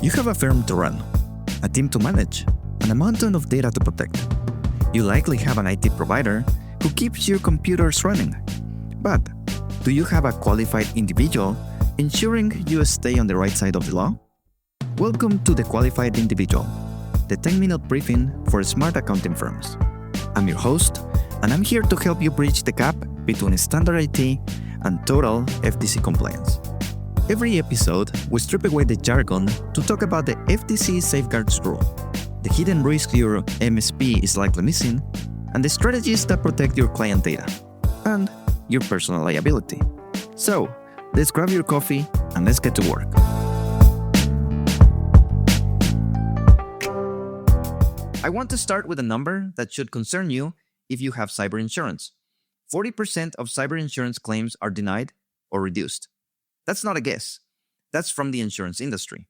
You have a firm to run, a team to manage, and a mountain of data to protect. You likely have an IT provider who keeps your computers running. But do you have a qualified individual ensuring you stay on the right side of the law? Welcome to The Qualified Individual, the 10-minute briefing for smart accounting firms. I'm your host, and I'm here to help you bridge the gap between standard IT and total FTC compliance. Every episode, we strip away the jargon to talk about the FTC Safeguards Rule, the hidden risks your MSP is likely missing, and the strategies that protect your client data and your personal liability. So, let's grab your coffee and let's get to work. I want to start with a number that should concern you if you have cyber insurance. 40% of cyber insurance claims are denied or reduced. That's not a guess. That's from the insurance industry.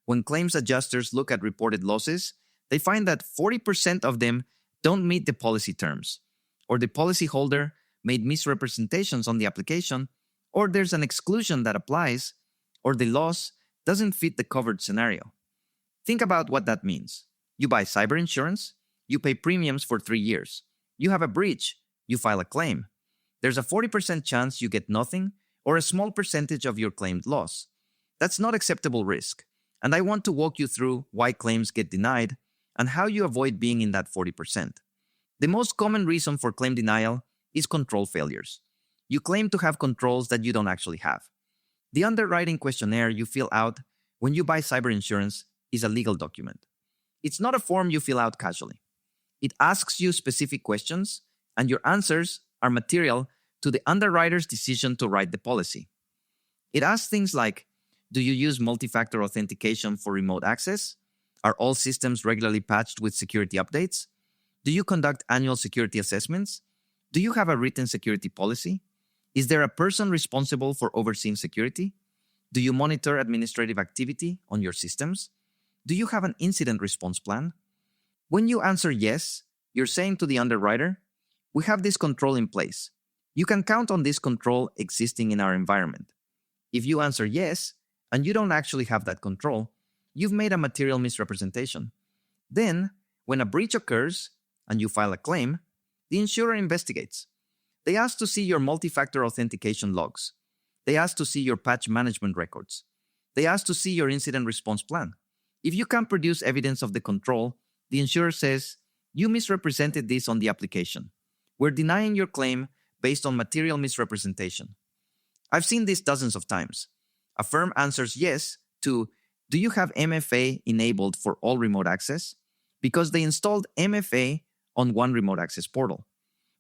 When claims adjusters look at reported losses, they find that 40% of them don't meet the policy terms, or the policyholder made misrepresentations on the application, or there's an exclusion that applies, or the loss doesn't fit the covered scenario. Think about what that means. You buy cyber insurance, you pay premiums for 3 years. You have a breach, you file a claim. There's a 40% chance you get nothing or a small percentage of your claimed loss. That's not acceptable risk, and I want to walk you through why claims get denied and how you avoid being in that 40%. The most common reason for claim denial is control failures. You claim to have controls that you don't actually have. The underwriting questionnaire you fill out when you buy cyber insurance is a legal document. It's not a form you fill out casually. It asks you specific questions, and your answers are material to the underwriter's decision to write the policy. It asks things like, do you use multi-factor authentication for remote access? Are all systems regularly patched with security updates? Do you conduct annual security assessments? Do you have a written security policy? Is there a person responsible for overseeing security? Do you monitor administrative activity on your systems? Do you have an incident response plan? When you answer yes, you're saying to the underwriter, we have this control in place. You can count on this control existing in our environment. If you answer yes, and you don't actually have that control, you've made a material misrepresentation. Then, when a breach occurs and you file a claim, the insurer investigates. They ask to see your multi-factor authentication logs. They ask to see your patch management records. They ask to see your incident response plan. If you can't produce evidence of the control, the insurer says, you misrepresented this on the application. We're denying your claim based on material misrepresentation. I've seen this dozens of times. A firm answers yes to, do you have MFA enabled for all remote access? Because they installed MFA on one remote access portal.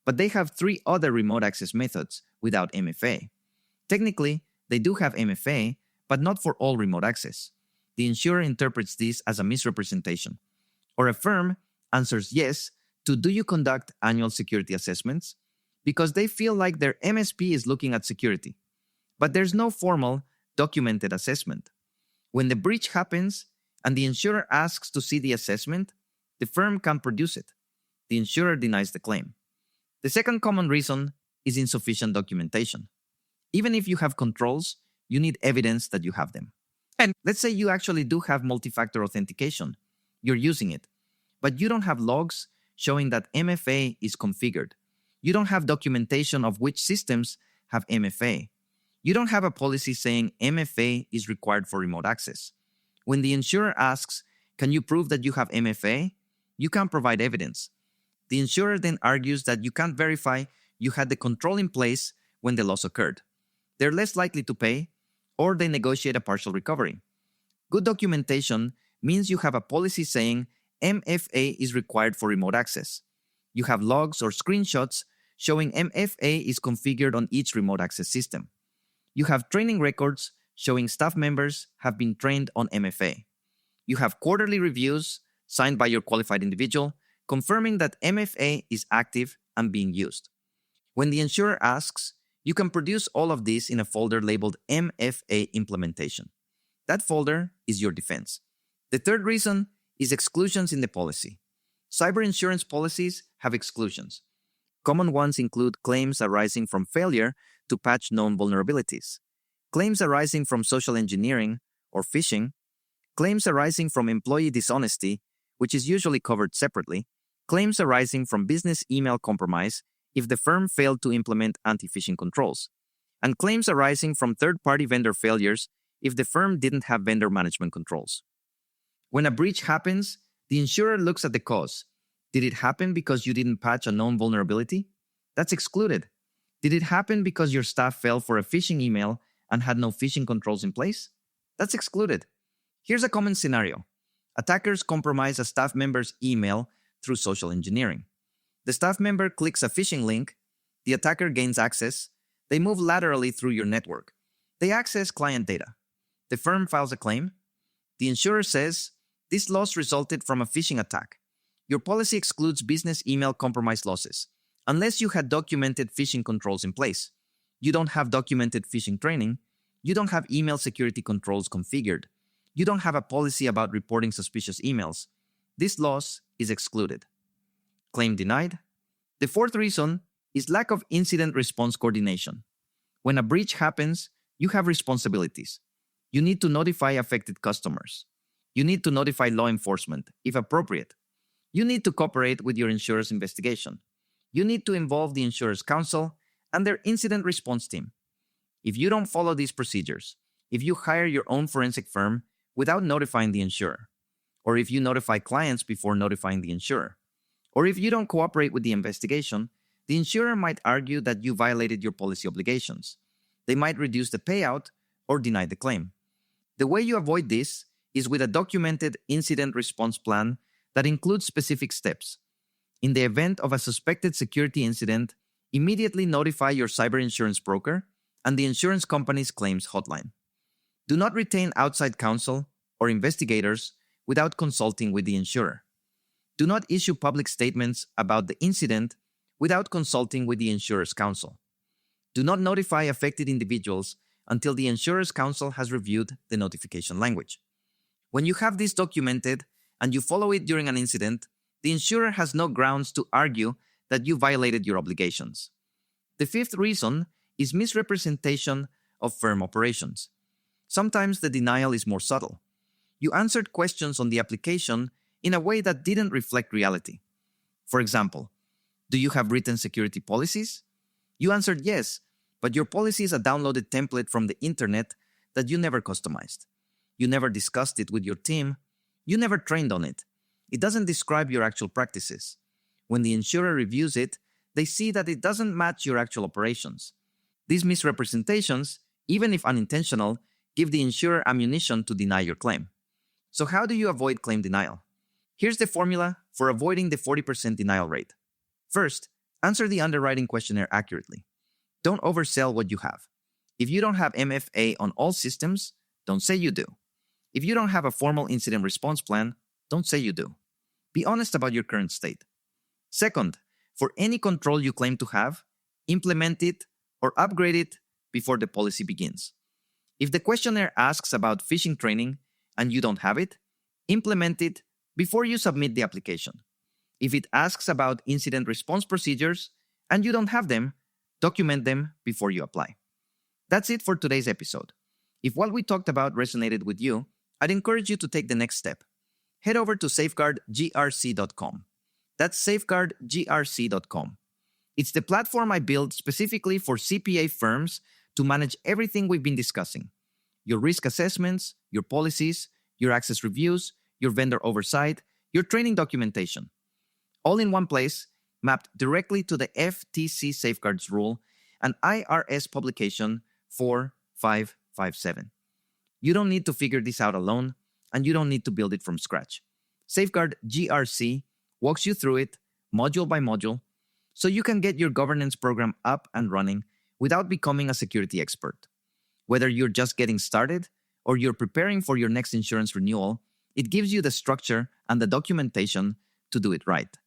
But they have 3 other remote access methods without MFA. Technically, they do have MFA, but not for all remote access. The insurer interprets this as a misrepresentation. Or a firm answers yes to, do you conduct annual security assessments? Because they feel like their MSP is looking at security. But there's no formal, documented assessment. When the breach happens and the insurer asks to see the assessment, the firm can't produce it. The insurer denies the claim. The second common reason is insufficient documentation. Even if you have controls, you need evidence that you have them. And let's say you actually do have multi-factor authentication. You're using it, but you don't have logs showing that MFA is configured. You don't have documentation of which systems have MFA. You don't have a policy saying MFA is required for remote access. When the insurer asks, can you prove that you have MFA? You can't provide evidence. The insurer then argues that you can't verify you had the control in place when the loss occurred. They're less likely to pay, or they negotiate a partial recovery. Good documentation means you have a policy saying MFA is required for remote access. You have logs or screenshots showing MFA is configured on each remote access system. You have training records showing staff members have been trained on MFA. You have quarterly reviews signed by your qualified individual confirming that MFA is active and being used. When the insurer asks, you can produce all of this in a folder labeled MFA implementation. That folder is your defense. The third reason is exclusions in the policy. Cyber insurance policies have exclusions. Common ones include claims arising from failure to patch known vulnerabilities, claims arising from social engineering or phishing, claims arising from employee dishonesty, which is usually covered separately, claims arising from business email compromise if the firm failed to implement anti-phishing controls, and claims arising from third-party vendor failures if the firm didn't have vendor management controls. When a breach happens, the insurer looks at the cause. Did it happen because you didn't patch a known vulnerability? That's excluded. Did it happen because your staff fell for a phishing email and had no phishing controls in place? That's excluded. Here's a common scenario. Attackers compromise a staff member's email through social engineering. The staff member clicks a phishing link, the attacker gains access, they move laterally through your network. They access client data. The firm files a claim. The insurer says, this loss resulted from a phishing attack. Your policy excludes business email compromise losses, unless you had documented phishing controls in place. You don't have documented phishing training. You don't have email security controls configured. You don't have a policy about reporting suspicious emails. This loss is excluded. Claim denied. The fourth reason is lack of incident response coordination. When a breach happens, you have responsibilities. You need to notify affected customers. You need to notify law enforcement, if appropriate. You need to cooperate with your insurer's investigation. You need to involve the insurer's counsel and their incident response team. If you don't follow these procedures, if you hire your own forensic firm without notifying the insurer, or if you notify clients before notifying the insurer, or if you don't cooperate with the investigation, the insurer might argue that you violated your policy obligations. They might reduce the payout or deny the claim. The way you avoid this is with a documented incident response plan that includes specific steps. In the event of a suspected security incident, immediately notify your cyber insurance broker and the insurance company's claims hotline. Do not retain outside counsel or investigators without consulting with the insurer. Do not issue public statements about the incident without consulting with the insurer's counsel. Do not notify affected individuals until the insurer's counsel has reviewed the notification language. When you have this documented and you follow it during an incident, the insurer has no grounds to argue that you violated your obligations. The fifth reason is misrepresentation of firm operations. Sometimes the denial is more subtle. You answered questions on the application in a way that didn't reflect reality. For example, do you have written security policies? You answered yes, but your policy is a downloaded template from the internet that you never customized. You never discussed it with your team. You never trained on it. It doesn't describe your actual practices. When the insurer reviews it, they see that it doesn't match your actual operations. These misrepresentations, even if unintentional, give the insurer ammunition to deny your claim. So how do you avoid claim denial? Here's the formula for avoiding the 40% denial rate. First, answer the underwriting questionnaire accurately. Don't oversell what you have. If you don't have MFA on all systems, don't say you do. If you don't have a formal incident response plan, don't say you do. Be honest about your current state. Second, for any control you claim to have, implement it or upgrade it before the policy begins. If the questionnaire asks about phishing training and you don't have it, implement it before you submit the application. If it asks about incident response procedures and you don't have them, document them before you apply. That's it for today's episode. If what we talked about resonated with you, I'd encourage you to take the next step. Head over to safeguardgrc.com. That's safeguardgrc.com. It's the platform I built specifically for CPA firms to manage everything we've been discussing. Your risk assessments, your policies, your access reviews, your vendor oversight, your training documentation. All in one place, mapped directly to the FTC Safeguards Rule and IRS Publication 4557. You don't need to figure this out alone, and you don't need to build it from scratch. Safeguard GRC walks you through it, module by module, so you can get your governance program up and running without becoming a security expert. Whether you're just getting started or you're preparing for your next insurance renewal, it gives you the structure and the documentation to do it right.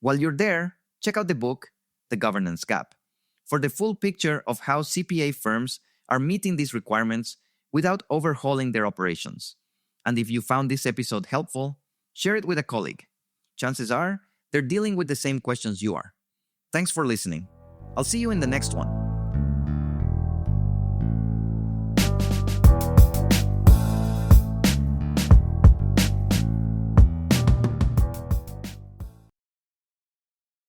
While you're there, check out the book, The Governance Gap, for the full picture of how CPA firms are meeting these requirements without overhauling their operations. And if you found this episode helpful, share it with a colleague. Chances are, they're dealing with the same questions you are. Thanks for listening. I'll see you in the next one.